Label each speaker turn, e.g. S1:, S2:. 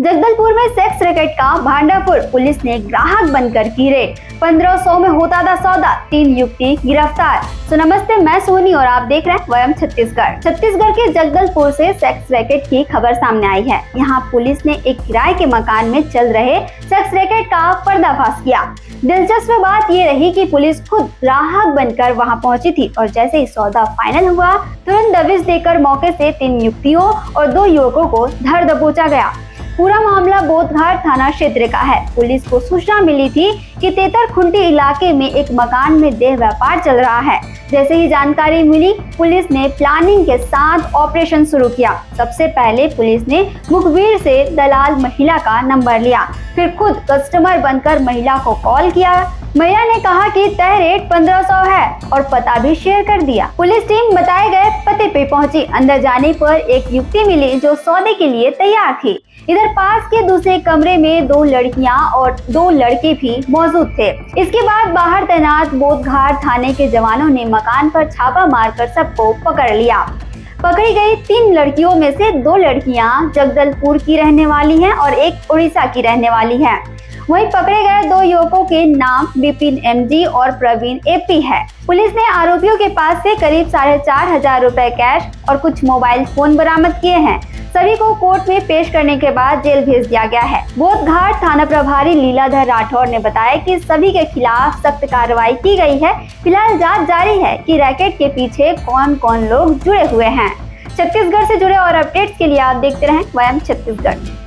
S1: जगदलपुर में sex racket का भांडाफोड़, police ने ग्राहक बनकर की रेड। 1500 में होता था सौदा, 3 युवती गिरफ्तार। तो नमस्ते, मैं सोनी और आप देख रहे हैं वयम छत्तीसगढ़। छत्तीसगढ़ के जगदलपुर से सेक्स रैकेट की खबर सामने आई है। यहाँ पुलिस ने एक किराए के मकान में चल रहे सेक्स रैकेट का पर्दाफाश किया। दिलचस्प बात ये रही कि पुलिस खुद ग्राहक बनकर वहां पहुंची थी और जैसे ही सौदा फाइनल हुआ, तुरंत दबिश देकर मौके से 3 युवतियों और 2 युवकों को धर दबोचा गया। पूरा मामला बोधघाट थाना क्षेत्र का है। पुलिस को सूचना मिली थी कि तेतरखुंटी इलाके में एक मकान में देह व्यापार चल रहा है। जैसे ही जानकारी मिली, पुलिस ने प्लानिंग के साथ ऑपरेशन शुरू किया। सबसे पहले पुलिस ने मुखबिर से दलाल महिला का नंबर लिया, फिर खुद कस्टमर बनकर महिला को कॉल किया। महिला ने कहा कि तय रेट 1500 है और पता भी शेयर कर दिया। पुलिस टीम बताए गए पते पे पहुंची। अंदर जाने पर एक युवती मिली जो सौदे के लिए तैयार थी। इधर पास के दूसरे कमरे में 2 लड़कियां और 2 लड़के भी मौजूद थे। इसके बाद बाहर तैनात बोधघाट थाने के जवानों ने मकान पर छापा मारकर सबको पकड़ लिया। पकड़ी गई 3 लड़कियों में से 2 लड़कियां जगदलपुर की रहने वाली हैं और एक उड़ीसा की रहने वाली है। वहीं पकड़े गए 2 युवकों के नाम विपिन एमजी और प्रवीण एपी है। पुलिस ने आरोपियों के पास से करीब 4500 रुपए कैश और कुछ मोबाइल फोन बरामद किए हैं। सभी को कोर्ट में पेश करने के बाद जेल भेज दिया गया है। बोधघाट थाना प्रभारी लीलाधर राठौर ने बताया कि सभी के खिलाफ सख्त कार्रवाई की गई है। फिलहाल जांच जारी है कि रैकेट के पीछे कौन कौन लोग जुड़े हुए हैं। छत्तीसगढ़ से जुड़े और अपडेट्स के लिए आप देखते रहें वयम छत्तीसगढ़।